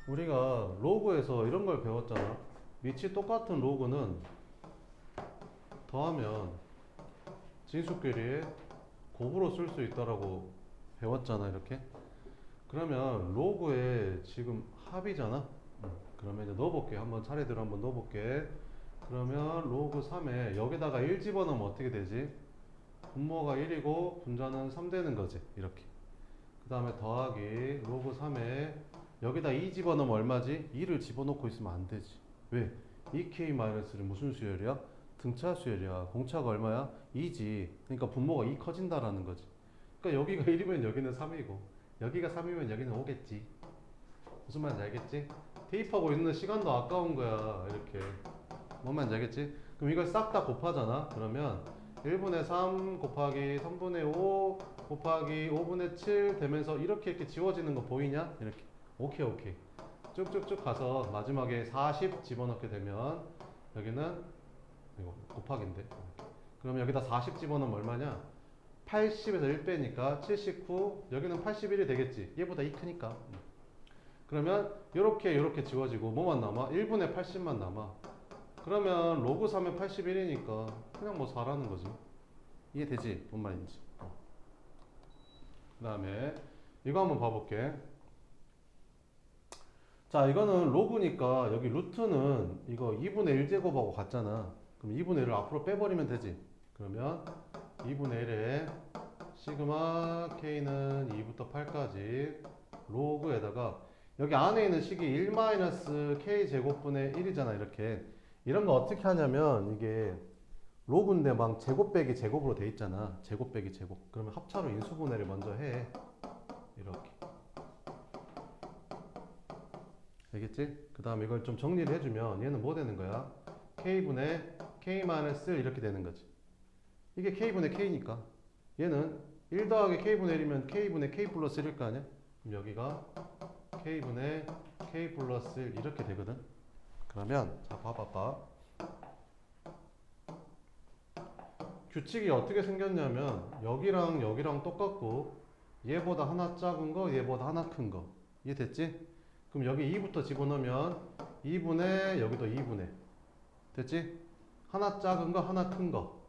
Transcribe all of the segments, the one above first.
우리가 로그에서 이런 걸 배웠잖아. 밑이 똑같은 로그는 더하면 진수끼리 곱으로 쓸 수 있다라고 배웠잖아, 이렇게. 그러면 로그에 지금 합이잖아. 그러면 이제 넣어볼게. 한번 차례대로 한번 넣어볼게. 그러면 로그 3에 여기다가 1 집어넣으면 어떻게 되지? 분모가 1이고 분자는 3 되는 거지. 이렇게. 그 다음에 더하기 로그 3에 여기다 2 집어넣으면 얼마지? 2를 집어넣고 있으면 안 되지. 왜? 2K-는 무슨 수열이야? 등차 수열이야. 공차가 얼마야? 2지. 그러니까 분모가 2 커진다라는 거지. 그러니까 여기가 1이면 여기는 3이고 여기가 3이면 여기는 5겠지. 무슨 말인지 알겠지? 대입하고 있는 시간도 아까운 거야. 이렇게. 뭔 말인지 알겠지? 그럼 이걸 싹 다 곱하잖아. 그러면 1분의 3 곱하기 3분의 5 곱하기 5분의 7 되면서 이렇게 지워지는 거 보이냐? 이렇게. 오케이, 오케이. 쭉쭉쭉 가서 마지막에 40 집어넣게 되면 여기는 이거 곱하기인데. 그럼 여기다 40 집어넣으면 얼마냐? 80에서 1 빼니까 79. 여기는 81이 되겠지. 얘보다 2 크니까. 그러면 이렇게 지워지고 뭐만 남아? 1분의 80만 남아. 그러면 로그 3의 81이니까 그냥 뭐 4라는 거지. 이해되지? 뭔 말인지. 그 다음에 이거 한번 봐볼게. 자, 이거는 로그니까 여기 루트는 이거 2분의 1제곱하고 같잖아. 그럼 2분의 1을 앞으로 빼버리면 되지. 그러면 2분의 1에 시그마 k는 2부터 8까지 로그에다가 여기 안에 있는 식이 1-k 제곱분의 1이잖아. 이렇게. 이런 거 어떻게 하냐면 이게 로그인데 막 제곱 빼기 제곱으로 돼 있잖아. 제곱 빼기 제곱. 그러면 합차로 인수분해를 먼저 해. 이렇게. 알겠지? 그 다음 이걸 좀 정리를 해주면 얘는 뭐 되는 거야? k분의 k-1 이렇게 되는 거지. 이게 k분의 k니까 얘는 1 더하기 k분의 1이면 k분의 k 플러스 1일 거 아니야? 그럼 여기가 k분의 k 플러스 1 이렇게 되거든. 그러면 자 봐봐봐. 규칙이 어떻게 생겼냐면 여기랑 여기랑 똑같고 얘보다 하나 작은 거 얘보다 하나 큰 거. 이해됐지? 그럼 여기 2부터 집어넣으면 2분의 여기도 2분의 됐지? 하나 작은 거 하나 큰 거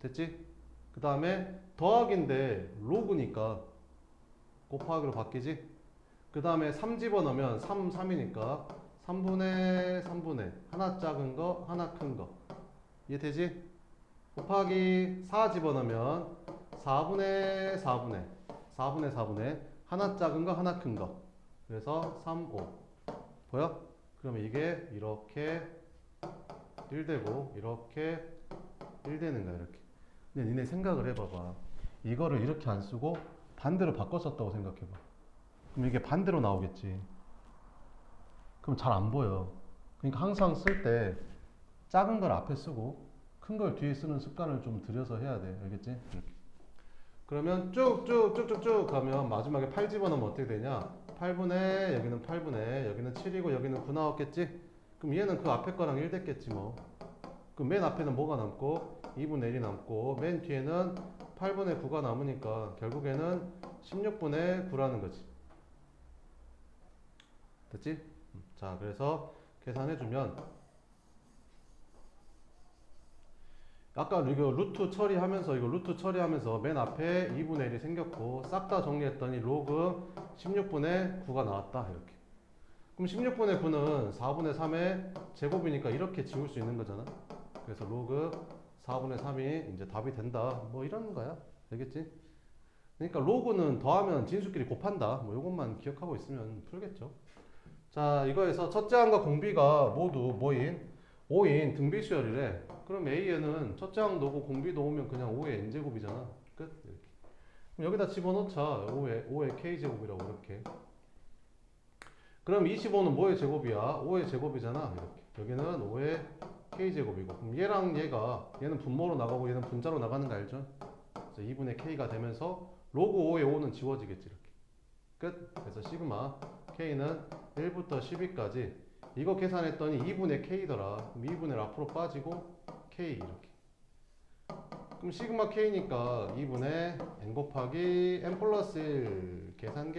됐지? 그 다음에 더하기인데 로그니까 곱하기로 바뀌지? 그 다음에 3 집어넣으면 3, 3이니까 3분의 3분의 하나 작은 거 하나 큰 거 이해되지? 곱하기 4 집어넣으면 4분의 4분의 4분의 4분의 하나 작은 거 하나 큰 거 그래서 3, 5 보여? 그러면 이게 이렇게 1 되고 이렇게 1 되는 거야 이렇게. 근데 니네 생각을 해봐봐. 이거를 이렇게 안 쓰고 반대로 바꿔 썼다고 생각해봐. 그럼 이게 반대로 나오겠지. 그럼 잘 안 보여. 그러니까 항상 쓸 때 작은 걸 앞에 쓰고 큰 걸 뒤에 쓰는 습관을 좀 들여서 해야 돼. 알겠지? 이렇게. 그러면 쭉쭉쭉쭉쭉 가면 마지막에 8 집어넣으면 어떻게 되냐? 8분의 여기는 8분의 여기는 7이고 여기는 9 나왔겠지? 그럼 얘는 그 앞에 거랑 1 됐겠지 뭐. 그럼 맨 앞에는 뭐가 남고 2분의 1이 남고 맨 뒤에는 8분의 9가 남으니까 결국에는 16분의 9라는 거지. 됐지? 자, 그래서 계산해주면 아까 이거 루트 처리하면서 이거 루트 처리하면서 맨 앞에 2분의 1이 생겼고 싹 다 정리했더니 로그 16분의 9가 나왔다 이렇게. 그럼 16분의 9는 4분의 3의 제곱이니까 이렇게 지울 수 있는 거잖아. 그래서 로그 4분의 3이 이제 답이 된다. 뭐 이런 거야. 알겠지? 그러니까 로그는 더하면 진수끼리 곱한다. 뭐 요것만 기억하고 있으면 풀겠죠. 자, 이거에서 첫째 항과 공비가 모두 뭐인? 5인 등비수열이래. 그럼 A에는 첫째 항 넣고 공비도 오면 그냥 5의 n제곱이잖아. 끝. 이렇게. 그럼 여기다 집어넣자. 5의 k제곱이라고 이렇게. 그럼 25는 뭐의 제곱이야? 5의 제곱이잖아. 이렇게. 여기는 5의 k제곱이고. 그럼 얘랑 얘는 분모로 나가고 얘는 분자로 나가는 거 알죠? 그래서 2분의 k가 되면서 로그 5의 5는 지워지겠지. 이렇게. 끝. 그래서 시그마 k는 1부터 12까지 이거 계산했더니 2분의 k더라. 그럼 2분의 앞으로 빠지고 k 이렇게. 그럼 시그마 k니까 2분의 n 곱하기 n 플러스 1 계산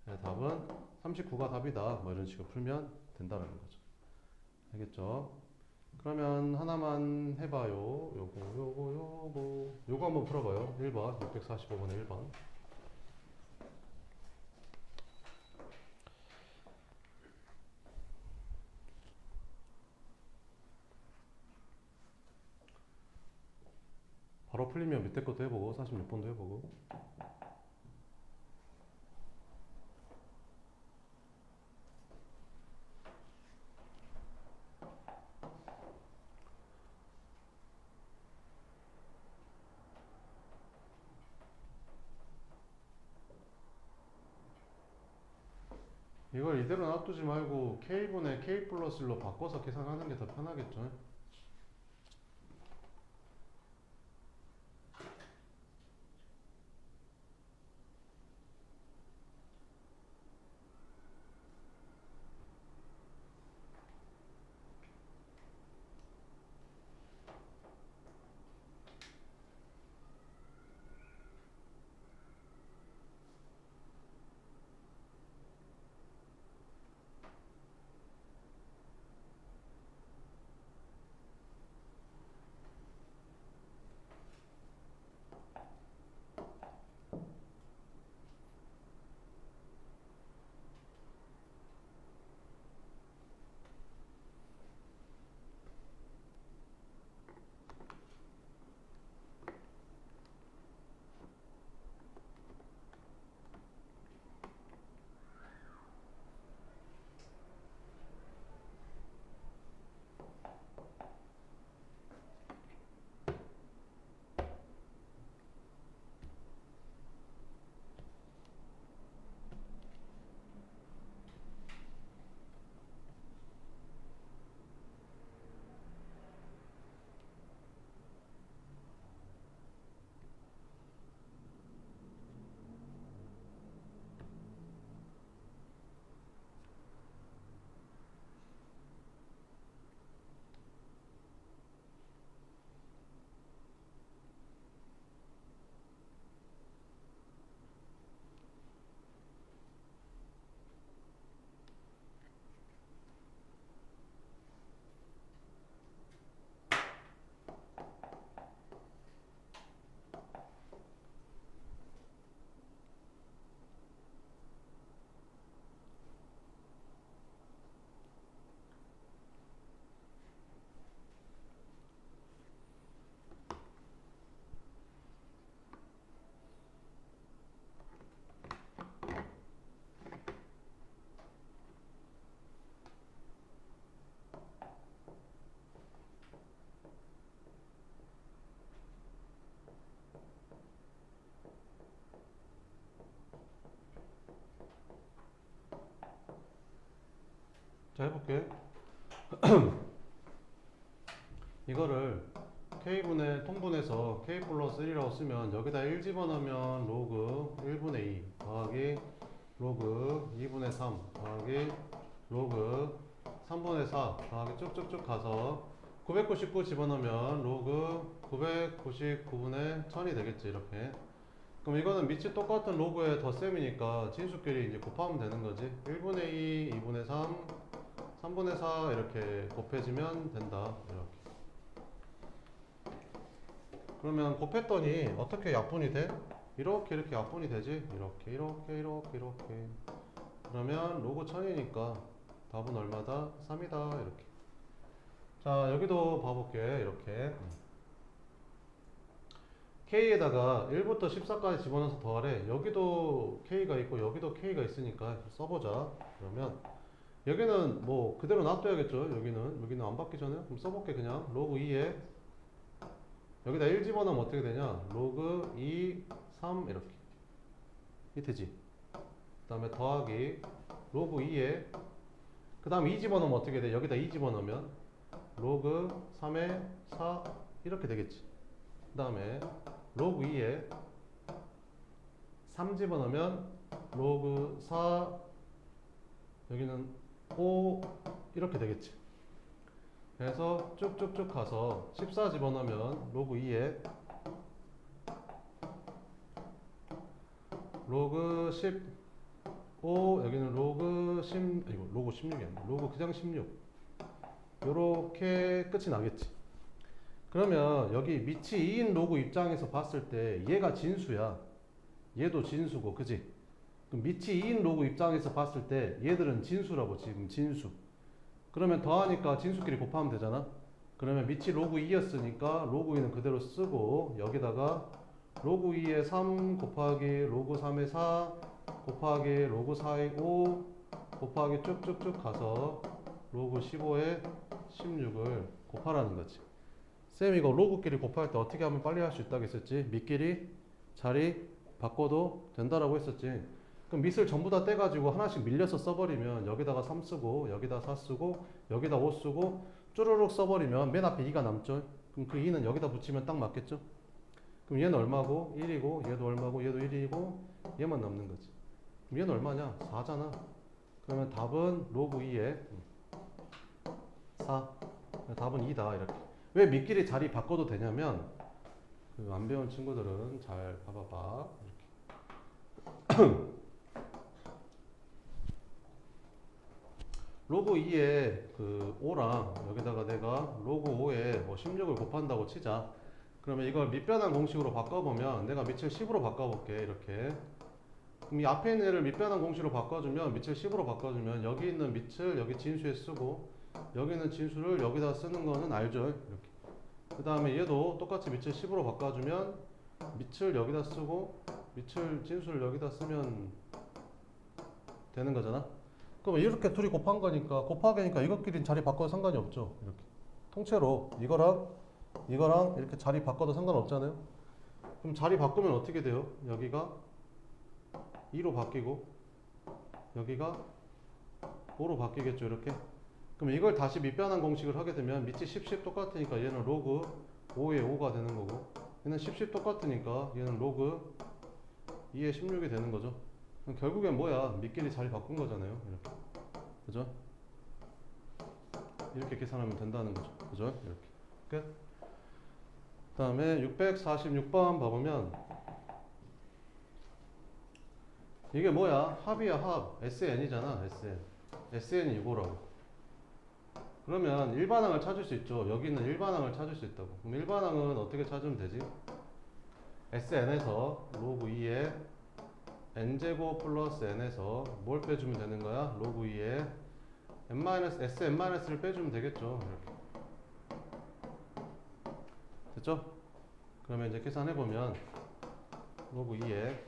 네, 답은 39가 답이다. 뭐 이런 식으로 풀면 된다라는 거죠. 알겠죠? 그러면 하나만 해봐요. 요거 한번 풀어봐요. 1번, 645번에 1번. 바로 풀리면 밑에 것도 해보고 46번도 해보고. 이걸 이대로 놔두지 말고 K분의 K 플러스 1로 바꿔서 계산하는 게 더 편하겠죠. 자, 해볼게. 이거를 K분의 통분해서 K 플러스 1이라고 쓰면 여기다 1 집어넣으면 로그 1분의 2 더하기 로그 2분의 3 더하기 로그 3분의 4 더하기 쭉쭉쭉 가서 999 집어넣으면 로그 999분의 1000이 되겠지. 이렇게. 그럼 이거는 밑이 똑같은 로그의 덧셈이니까 진수끼리 이제 곱하면 되는 거지. 1분의 2, 2분의 3, 3분의 4 이렇게 곱해지면 된다. 이렇게. 그러면 곱했더니 어떻게 약분이 돼? 이렇게 약분이 되지? 이렇게. 그러면 로그 1000이니까 답은 얼마다? 3이다. 이렇게. 자, 여기도 봐볼게. 이렇게. K에다가 1부터 14까지 집어넣어서 더하래. 여기도 K가 있고 여기도 K가 있으니까 써보자. 그러면 여기는 뭐 그대로 놔둬야겠죠. 여기는 안 바뀌잖아요 그럼 써볼게. 그냥 로그 2에 여기다 1 집어넣으면 어떻게 되냐? 로그 2, 3 이렇게. 이 되지. 그 다음에 더하기 로그 2에 그 다음 2 집어넣으면 어떻게 돼? 여기다 2 집어넣으면 로그 3에 4 이렇게 되겠지. 그 다음에 로그 2에 3 집어넣으면 로그 4 여기는 5 이렇게 되겠지. 그래서 쭉쭉쭉 가서 14 집어넣으면 로그 2에 로그 10 5, 여기는 로그 10, 이거 로그 16이 아니야. 로그 그냥 16. 요렇게 끝이 나겠지. 그러면 여기 밑이 2인 로그 입장에서 봤을 때 얘가 진수야. 얘도 진수고, 그지? 그럼 밑이 2인 로그 입장에서 봤을 때 얘들은 진수라고, 지금 진수. 그러면 더하니까 진수끼리 곱하면 되잖아. 그러면 밑이 로그 2였으니까 로그 2는 그대로 쓰고 여기다가 로그 2에 3 곱하기 로그 3에 4 곱하기 로그 4에 5 곱하기 쭉쭉쭉 가서 로그 15에 16을 곱하라는 거지. 쌤 이거 로그끼리 곱할 때 어떻게 하면 빨리 할 수 있다고 했었지? 밑끼리 자리 바꿔도 된다라고 했었지. 그럼 밑을 전부 다 떼가지고 하나씩 밀려서 써버리면 여기다가 3 쓰고 여기다 4 쓰고 여기다 5 쓰고 쭈루룩 써버리면 맨 앞에 2가 남죠. 그럼 그 2는 여기다 붙이면 딱 맞겠죠? 그럼 얘는 얼마고? 1이고 얘도 얼마고? 얘도 1이고 얘만 남는 거지. 그럼 얘는 얼마냐? 4잖아. 그러면 답은 로그 2에 4. 답은 2다 이렇게. 왜 밑끼리 자리 바꿔도 되냐면 그 안 배운 친구들은 잘 봐봐봐. 로그 2에 그 5랑 여기다가 내가 로그 5에 뭐 16을 곱한다고 치자. 그러면 이걸 밑변환 공식으로 바꿔보면 내가 밑을 10으로 바꿔볼게. 이렇게. 그럼 이 앞에 있는 애를 밑변환 공식으로 바꿔주면 밑을 10으로 바꿔주면 여기 있는 밑을 여기 진수에 쓰고 여기 있는 진수를 여기다 쓰는 거는 알죠? 이렇게. 그 다음에 얘도 똑같이 밑을 10으로 바꿔주면 밑을 여기다 쓰고 밑을 진수를 여기다 쓰면 되는 거잖아. 그럼 이렇게 둘이 곱한 거니까 곱하기니까 이것끼리는 자리 바꿔도 상관이 없죠. 이렇게 통째로 이거랑 이렇게 자리 바꿔도 상관없잖아요. 그럼 자리 바꾸면 어떻게 돼요? 여기가 2로 바뀌고 여기가 5로 바뀌겠죠. 이렇게. 그럼 이걸 다시 밑변환 공식을 하게 되면 밑이 10 똑같으니까 얘는 로그 5에 5가 되는 거고 얘는 10 똑같으니까 얘는 로그 2에 16이 되는 거죠. 결국엔 뭐야? 밑끼리 자리 바꾼 거잖아요. 이렇게. 그죠? 이렇게 계산하면 된다는 거죠. 그죠? 이렇게. 끝. 그 다음에 646번 봐보면 이게 뭐야? 합이야 합. SN이잖아. SN. SN이 이거라고. 그러면 일반항을 찾을 수 있죠. 여기는 일반항을 찾을 수 있다고. 그럼 일반항은 어떻게 찾으면 되지? SN에서 로그 2에 n제곱 플러스 n에서 뭘 빼주면 되는 거야? 로그 2에 sn-를 빼주면 되겠죠. 이렇게. 됐죠? 그러면 이제 계산해보면 로그 2에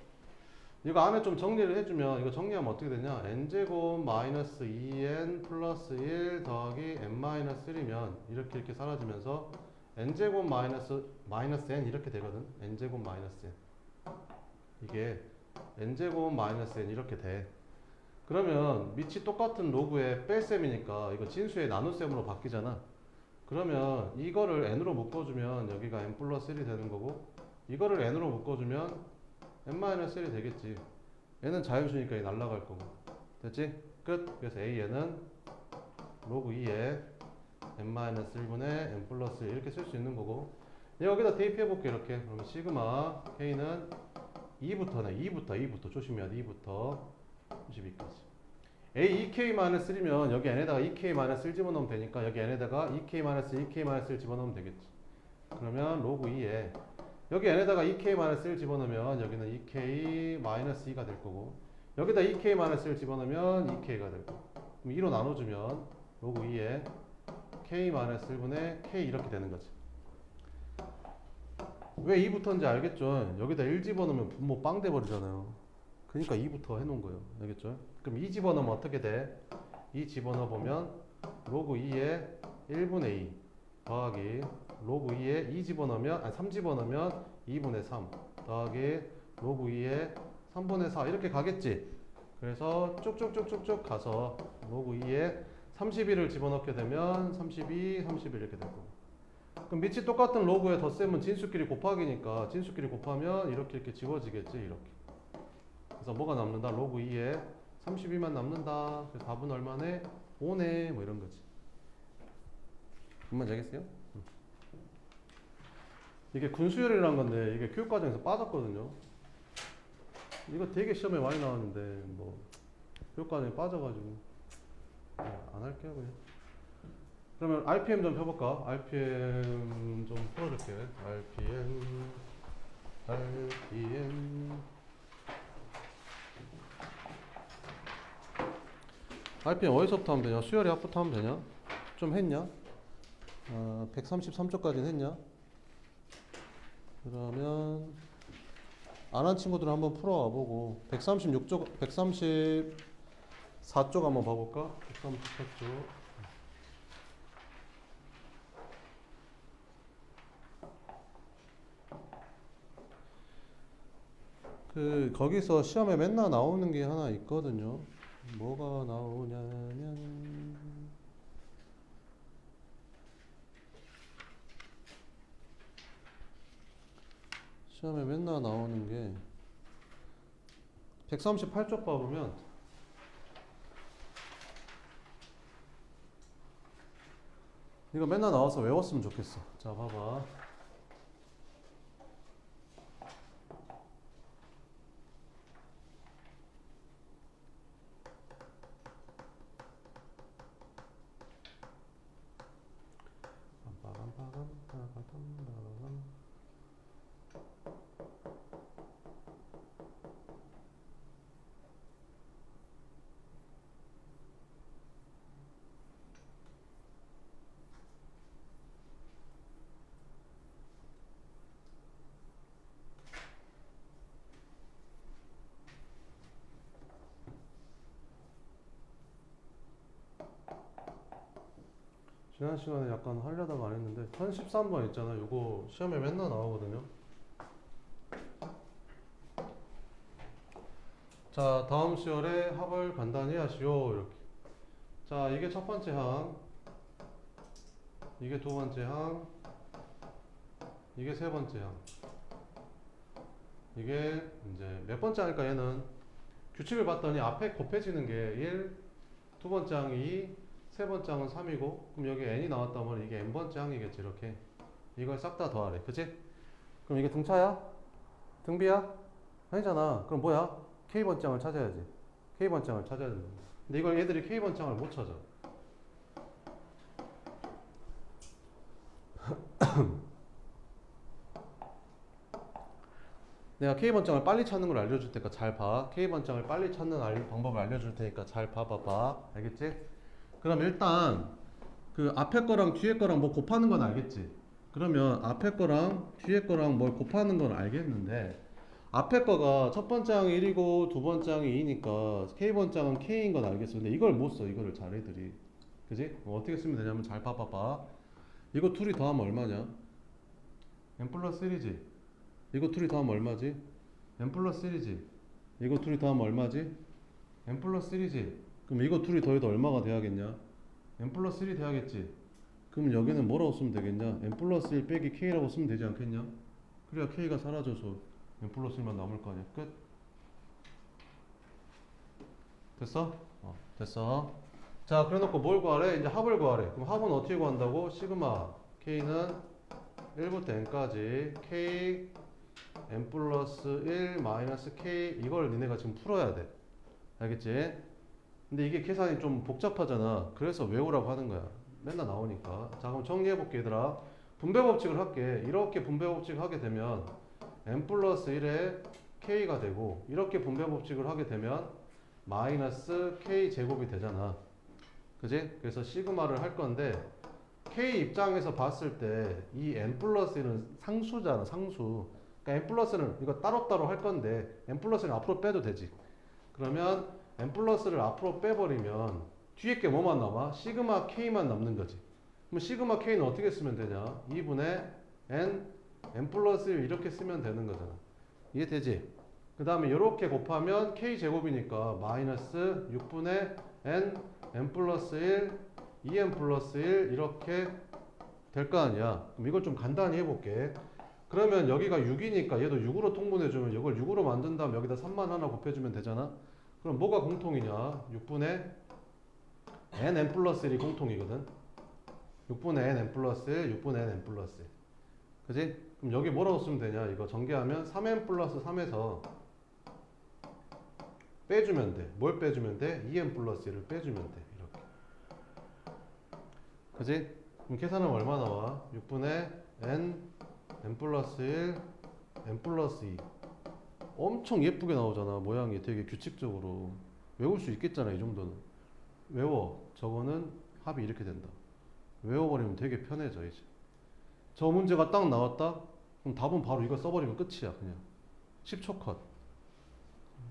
이거 안에 좀 정리를 해주면 이거 정리하면 어떻게 되냐? n제곱 마이너스 2n 플러스 1 더하기 n-1이면 이렇게 사라지면서 n제곱 마이너스 n 이렇게 되거든. n제곱 마이너스 n 이게 n제곱 마이너스 n 이렇게 돼. 그러면 밑이 똑같은 로그의 뺄셈이니까 이거 진수의 나눗셈으로 바뀌잖아. 그러면 이거를 n으로 묶어주면 여기가 n 플러스 1이 되는 거고 이거를 n으로 묶어주면 n-1이 되겠지. n은 자연수니까 날라갈 거고. 됐지? 끝. 그래서 a는 로그 2에 n-1분의 n 플러스 1 이렇게 쓸 수 있는 거고 여기다 대입해 볼게. 이렇게. 그러면 시그마 k는 2부터 조심해야 돼. 2부터 32까지. A2K-3면 여기 n에다가 2K-1 집어넣으면 되니까 여기 n에다가 2K-2K-1 집어넣으면 되겠지. 그러면 로그 2에 여기 n에다가 2K-1 집어넣으면 여기는 2K-2가 될 거고 여기다 2K-1 집어넣으면 2K가 될 거고 그럼 2로 나눠주면 로그 2에 K-1분의 K 이렇게 되는 거지. 왜 2부터인지 알겠죠? 여기다 1 집어넣으면 분모 빵 돼버리잖아요. 그러니까 2부터 해놓은 거예요. 알겠죠? 그럼 2 집어넣으면 어떻게 돼? 2 집어넣어보면 로그 2에 1분의 2 더하기 로그 2에 2 집어넣으면 3 집어넣으면 2분의 3 더하기 로그 2에 3분의 4 이렇게 가겠지? 그래서 쭉쭉쭉쭉쭉 가서 로그 2에 31을 집어넣게 되면 32, 31 이렇게 될 거고 그럼 밑이 똑같은 로그의 덧셈은 진수끼리 곱하기니까 진수끼리 곱하면 이렇게 지워지겠지? 이렇게. 그래서 뭐가 남는다? 로그 2에 32만 남는다. 그래서 답은 얼마네? 5네. 뭐 이런 거지. 뭔지 알겠어요? 이게 군수열이라는 건데 이게 교육과정에서 빠졌거든요. 이거 되게 시험에 많이 나왔는데 뭐 교과안에 빠져가지고 안 할게요 그냥. 그러면 RPM 좀 펴볼까? RPM 좀 풀어줄게. RPM 어디서부터 하면 되냐? 수열이 합부터 하면 되냐? 좀 했냐? 133쪽까지는 했냐? 그러면 안 한 친구들은 한번 풀어와 보고 136쪽, 134쪽 한번 봐볼까? 134쪽. 거기서 시험에 맨날 나오는 게 하나 있거든요. 뭐가 나오냐면 시험에 맨날 나오는 게 138쪽 봐보면 이거 맨날 나와서 외웠으면 좋겠어. 자, 봐봐. 지난 시간에 약간 하려다가 안 했는데 1013번 있잖아. 요거 시험에 맨날 나오거든요. 자, 다음 시열에 합을 간단히 하시오. 이렇게. 자, 이게 첫 번째 항, 이게 두 번째 항, 이게 세 번째 항. 이게 이제 몇 번째 항일까 얘는? 규칙을 봤더니 앞에 곱해지는 게 1, 두 번째 항이 2, 세 번째 항은 3이고, 그럼 여기 n이 나왔다면 이게 n번째 항이겠지, 이렇게. 이걸 싹 다 더하래. 그치? 그럼 이게 등차야? 등비야? 아니잖아. 그럼 뭐야? k번째 항을 찾아야지. k번째 항을 찾아야 된다. 근데 이걸 얘들이 k번째 항을 못 찾아. 내가 K번장을 빨리 찾는 걸 알려줄 테니까 잘 봐. K번장을 빨리 찾는 방법을 알려줄 테니까 잘 봐봐봐. 알겠지? 그럼 일단 그 앞에 거랑 뒤에 거랑 뭐 곱하는 건 알겠지? 그러면 앞에 거랑 뒤에 거랑 뭘 곱하는 건 알겠는데 앞에 거가 첫 번째 항이 1이고 두 번째 항이 2니까 K번장은 K인 건 알겠어. 근데 이걸 못 써. 이거를 잘 애들이. 그지? 어떻게 쓰면 되냐면 잘 봐봐봐. 이거 둘이 더하면 얼마냐? n 플러스 1이지? 이거 둘이 더하면 얼마지? n 플러스 1이지? 이거 둘이 더하면 얼마지? n 플러스 1이지? 그럼 이거 둘이 더해도 얼마가 돼야겠냐? n 플러스 1이 돼야겠지? 그럼 여기는 뭐라고 쓰면 되겠냐? n 플러스 1 빼기 k라고 쓰면 되지 않겠냐? 그래야 k가 사라져서 n 플러스 1만 남을 거 아니야. 끝? 됐어? 됐어. 자, 그래 놓고 뭘 구하래? 이제 합을 구하래. 그럼 합은 어떻게 구한다고? 시그마 k는 1부터 n까지 k n 플러스 1 마이너스 k 이걸 니네가 지금 풀어야 돼. 알겠지? 근데 이게 계산이 좀 복잡하잖아. 그래서 외우라고 하는 거야. 맨날 나오니까. 자, 그럼 정리해볼게 얘들아. 분배 법칙을 할게. 이렇게 분배 법칙을 하게 되면 n 플러스 1에 k가 되고 이렇게 분배 법칙을 하게 되면 마이너스 k 제곱이 되잖아. 그지? 그래서 시그마를 할 건데 k 입장에서 봤을 때 이 n 플러스 1은 상수잖아. 상수. 그러니까 n 플러스는 이거 따로따로 할 건데 n 플러스는 앞으로 빼도 되지. 그러면 n 플러스를 앞으로 빼버리면 뒤에 게 뭐만 남아? 시그마 k만 남는 거지. 그럼 시그마 k는 어떻게 쓰면 되냐? 2분의 n 플러스 1 이렇게 쓰면 되는 거잖아. 이해되지? 그 다음에 이렇게 곱하면 k 제곱이니까 마이너스 6분의 n 플러스 1 2n 플러스 1 이렇게 될 거 아니야. 그럼 이걸 좀 간단히 해볼게. 그러면 여기가 6이니까 얘도 6으로 통분해주면 이걸 6으로 만든 다음 여기다 3만 하나 곱해주면 되잖아. 그럼 뭐가 공통이냐? 6분의 n 플러스 1이 공통이거든. 6분의 n 플러스 1, 6분의 n 플러스 1. 그지? 그럼 여기 뭐라고 쓰면 되냐? 이거 전개하면 3n 플러스 3에서 빼주면 돼. 뭘 빼주면 돼? 2n 플러스 1을 빼주면 돼. 이렇게. 그지? 그럼 계산하면 얼마 나와? 6분의 n 플러스 1, n 플러스 2. 엄청 예쁘게 나오잖아. 모양이 되게 규칙적으로. 외울 수 있겠잖아. 이 정도는. 외워. 저거는 합이 이렇게 된다. 외워버리면 되게 편해져 이제. 저 문제가 딱 나왔다? 그럼 답은 바로 이거 써버리면 끝이야. 그냥 10초 컷.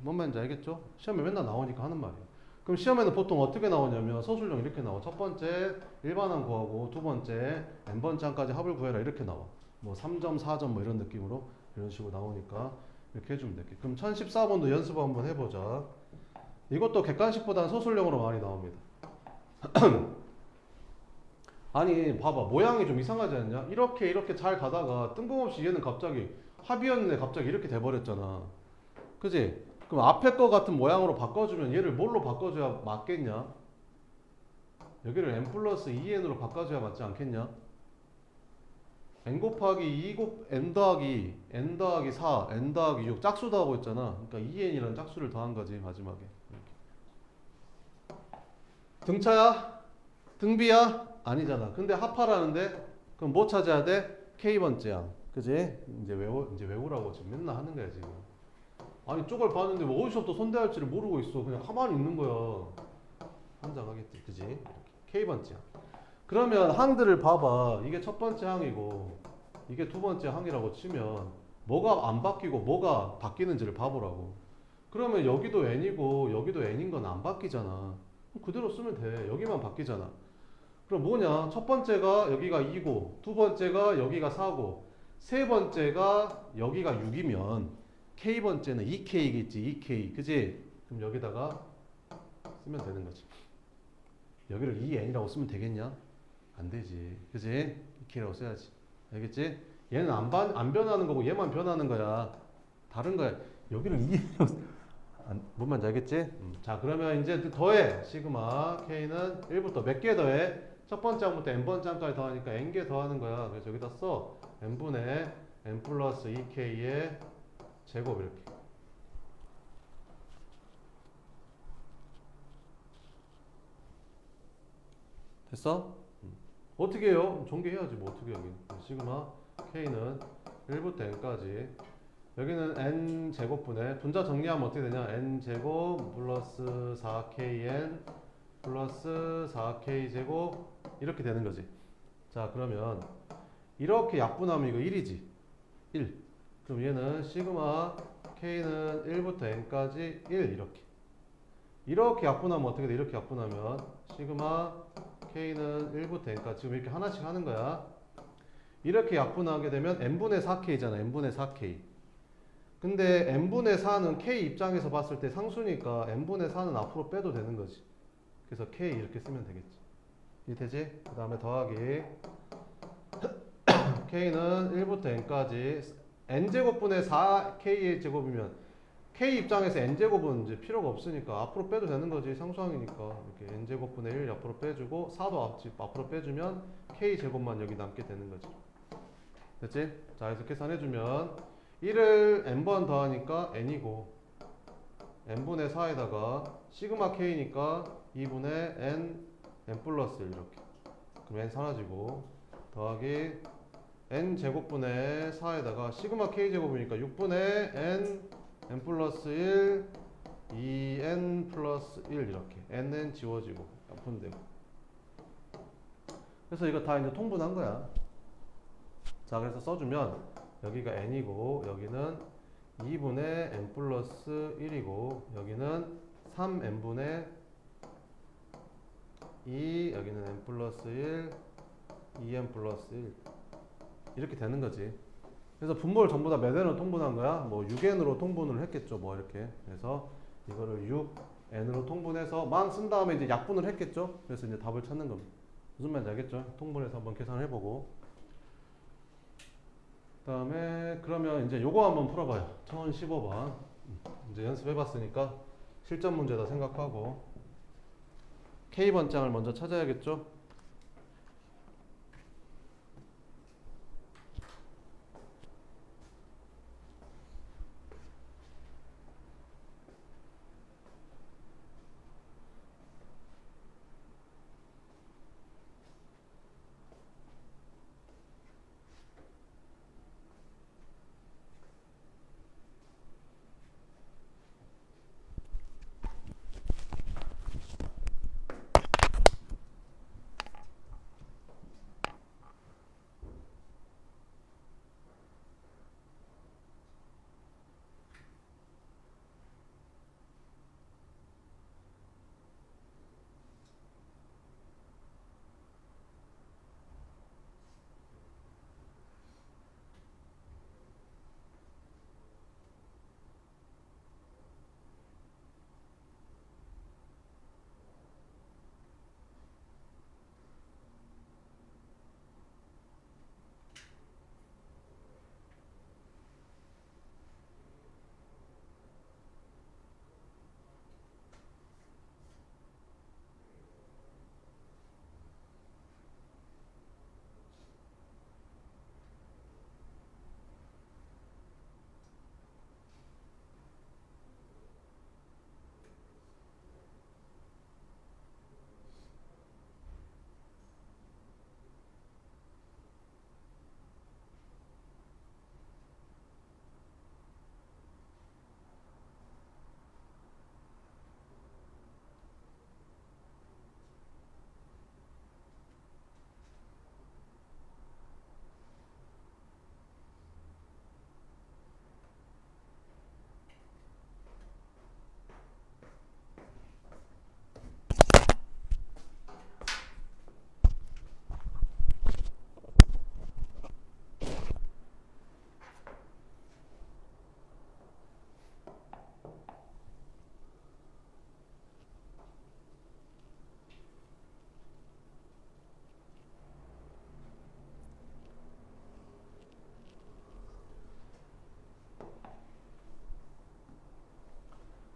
뭔 말인지 알겠죠? 시험에 맨날 나오니까 하는 말이야. 그럼 시험에는 보통 어떻게 나오냐면 서술형 이렇게 나와. 첫 번째 일반항 구하고 두 번째 n번째 항까지 합을 구해라 이렇게 나와. 뭐 3점, 4점 뭐 이런 느낌으로 이런 식으로 나오니까 이렇게 해주면 될게. 그럼 1014번도 연습 한번 해보자. 이것도 객관식보다는 서술형으로 많이 나옵니다. 아니 봐봐 모양이 좀 이상하지 않냐? 이렇게 잘 가다가 뜬금없이 얘는 갑자기 합이었네 갑자기 이렇게 돼버렸잖아. 그지? 그럼 앞에 거 같은 모양으로 바꿔주면 얘를 뭘로 바꿔줘야 맞겠냐? 여기를 n 플러스 2n으로 바꿔줘야 맞지 않겠냐? n 곱하기 2 n 더하기 4 n 더하기 6 짝수 더하고 있잖아. 그러니까 2n이라는 짝수를 더한 거지 마지막에. 등차야? 등비야? 아니잖아. 근데 합하라는데 그럼 뭐 찾아야 돼? K번째야. 그지? 이제 외우라고 지금 맨날 하는 거야 지금. 아니 쪽을 봤는데 뭐 어디서부터 손대할지를 모르고 있어. 그냥 가만히 있는 거야. 환장하겠지. 그지? 이렇게. K번째야. 그러면 항들을 봐봐. 이게 첫 번째 항이고 이게 두 번째 항이라고 치면 뭐가 안 바뀌고 뭐가 바뀌는지를 봐보라고. 그러면 여기도 n이고 여기도 n인 건 안 바뀌잖아. 그대로 쓰면 돼. 여기만 바뀌잖아. 그럼 뭐냐? 첫 번째가 여기가 2고 두 번째가 여기가 4고 세 번째가 여기가 6이면 K번째는 2K겠지. 2K. 그지? 그럼 여기다가 쓰면 되는 거지. 여기를 2N이라고 쓰면 되겠냐? 안 되지. 그지? 2K라고 써야지. 알겠지? 얘는 안 변하는 거고 얘만 변하는 거야. 다른 거야. 여기를 2N이라고 뭔 말인지 알겠지? 자 그러면 이제 더해. 시그마 K는 1부터 몇 개 더해? 첫 번째 항부터 n번째 항까지 더하니까 n개 더하는 거야. 그래서 여기다 써. n분의 n 플러스 2k의 제곱 이렇게. 됐어? 어떻게 해요? 전개해야지 뭐 어떻게 여기. 시그마 K는 1부터 n까지. 여기는 n 제곱분의 분자 정리하면 어떻게 되냐? n 제곱 플러스 4kn 플러스 4k 제곱 이렇게 되는 거지. 자 그러면 이렇게 약분하면 이거 1이지. 1. 그럼 얘는 시그마 k는 1부터 n까지 1 이렇게 약분하면 어떻게 돼? 이렇게 약분하면 시그마 k는 1부터 n까지 지금 이렇게 하나씩 하는 거야. 이렇게 약분하게 되면 n분의 4k잖아. n분의 4k. 근데 n분의 4는 k 입장에서 봤을 때 상수니까 n분의 4는 앞으로 빼도 되는 거지. 그래서 k 이렇게 쓰면 되겠지. 이해되지? 그 다음에 더하기 k는 1부터 n까지 n제곱분의 4k의 제곱이면 k 입장에서 n제곱은 이제 필요가 없으니까 앞으로 빼도 되는 거지. 상수항이니까 이렇게 n제곱분의 1 옆으로 빼주고 4도 앞으로 빼주면 k제곱만 여기 남게 되는 거지. 됐지? 자 그래서 계산해주면 1을 n번 더하니까 n이고 n분의 4에다가 시그마 k니까 2분의 n 플러스 1 이렇게. 그럼 n 사라지고 더하기 n 제곱분의 4에다가 시그마 k 제곱이니까 6분의 n 플러스 1 2n 플러스 1 이렇게. n은 지워지고 약분되고. 그래서 이거 다 이제 통분한 거야. 자 그래서 써주면 여기가 n이고 여기는 2분의 n 플러스 1이고 여기는 3n분의 2 여기는 n 플러스 1 2n 플러스 1 이렇게 되는 거지. 그래서 분모를 전부 다 몇 n으로 통분한 거야? 뭐 6n으로 통분을 했겠죠. 뭐 이렇게. 그래서 이거를 6n으로 통분해서 망 쓴 다음에 이제 약분을 했겠죠. 그래서 이제 답을 찾는 겁니다. 무슨 말인지 알겠죠? 통분해서 한번 계산을 해보고. 그 다음에 그러면 이제 요거 한번 풀어봐요. 1015번. 이제 연습해봤으니까 실전 문제다 생각하고 K번장을 먼저 찾아야겠죠?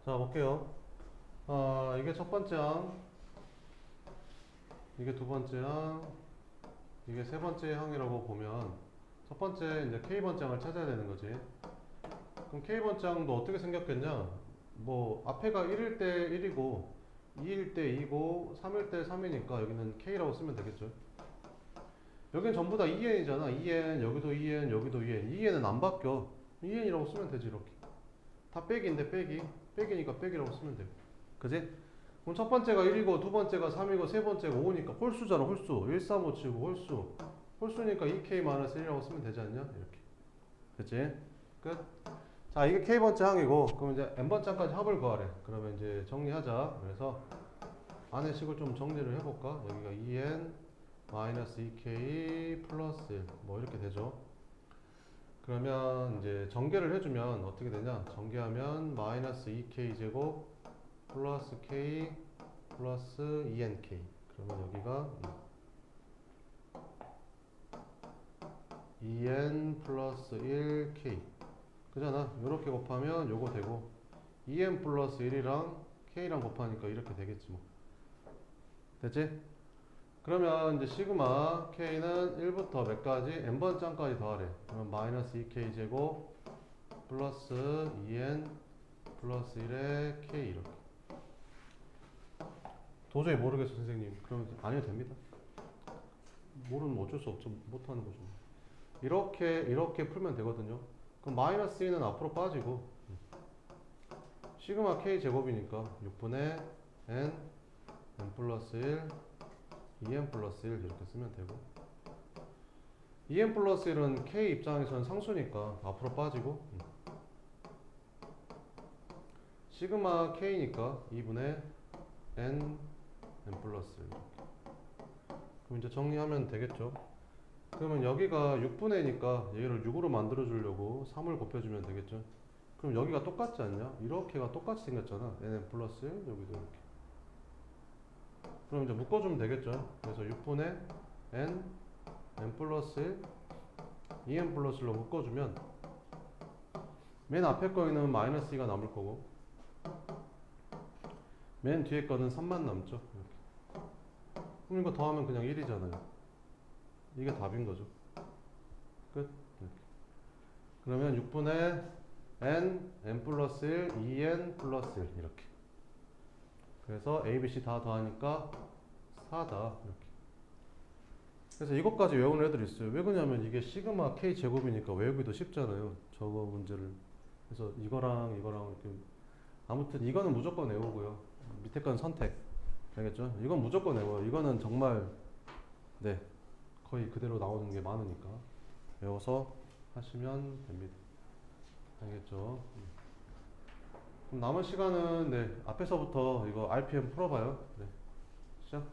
자, 볼게요. 이게 첫 번째 항, 이게 두 번째 항, 이게 세 번째 항이라고 보면 첫 번째 이제 K번째 항을 찾아야 되는 거지. 그럼 K번째 항도 어떻게 생겼겠냐? 뭐 앞에가 1일 때 1이고 2일 때 2고 3일 때 3이니까 여기는 K라고 쓰면 되겠죠. 여긴 전부 다 2n이잖아. 2n, 여기도 2n, 여기도 2n. 2n은 안 바뀌어. 2n이라고 쓰면 되지, 이렇게. 다 빼기인데 빼기. 빼기니까 빼기라고 쓰면 돼. 그지? 그럼 첫 번째가 1이고 두 번째가 3이고 세 번째가 5니까 홀수잖아, 홀수. 1, 3, 5 치고 홀수. 홀수니까 2k-1이라고 쓰면 되지 않냐? 이렇게. 그치? 끝. 자, 이게 k번째 항이고, 그럼 이제 n번째 항까지 합을 구하래. 그러면 이제 정리하자. 그래서 안의 식을 좀 정리를 해볼까? 여기가 2n 마이너스 2k 플러스 1. 뭐 이렇게 되죠. 그러면 이제 전개를 해주면 어떻게 되냐? 전개하면 마이너스 2k 제곱 플러스 k 플러스 2nk. 그러면 여기가 2n 플러스 1k. 그잖아. 이렇게 곱하면 요거 되고 2n 플러스 1이랑 k랑 곱하니까 이렇게 되겠지 뭐. 됐지? 그러면 이제 시그마 k는 1부터 몇 가지? n번째 항까지 더하래. 그러면 마이너스 2k 제곱 플러스 2n 플러스 1의 k 이렇게. 도저히 모르겠어 선생님. 그러면 안 해도 됩니다. 모르면 어쩔 수 없죠. 못하는 거죠. 이렇게 풀면 되거든요. 그럼 마이너스 2는 앞으로 빠지고 시그마 k 제곱이니까 6분의 n 플러스 1 2n 플러스 1 이렇게 쓰면 되고 2n 플러스 1은 k 입장에서는 상수니까 앞으로 빠지고 시그마 k니까 2분의 n 플러스 1 그럼 이제 정리하면 되겠죠. 그러면 여기가 6분의 2니까 얘를 6으로 만들어 주려고 3을 곱해주면 되겠죠. 그럼 여기가 똑같지 않냐? 이렇게가 똑같이 생겼잖아. n 플러스 1 여기도 이렇게. 그럼 이제 묶어주면 되겠죠. 그래서 6분의 n 플러스 1 2n 플러스 1로 묶어주면 맨 앞에 거에는 마이너스 2가 남을 거고 맨 뒤에 거는 3만 남죠. 이렇게. 그럼 이거 더하면 그냥 1이잖아요. 이게 답인 거죠. 끝. 이렇게. 그러면 6분의 n 플러스 1 2n 플러스 1 이렇게. 그래서 a, b, c 다 더하니까 4다 이렇게. 그래서 이것까지 외우는 애들이 있어요. 왜 그러냐면 이게 시그마 k 제곱이니까 외우기도 쉽잖아요. 저거 문제를. 그래서 이거랑 이렇게. 아무튼 이거는 무조건 외우고요. 밑에 건 선택. 알겠죠? 이건 무조건 외워요. 이거는 정말 네 거의 그대로 나오는 게 많으니까 외워서 하시면 됩니다. 알겠죠? 그럼 남은 시간은 네 앞에서부터 이거 RPM 풀어봐요. 네 시작.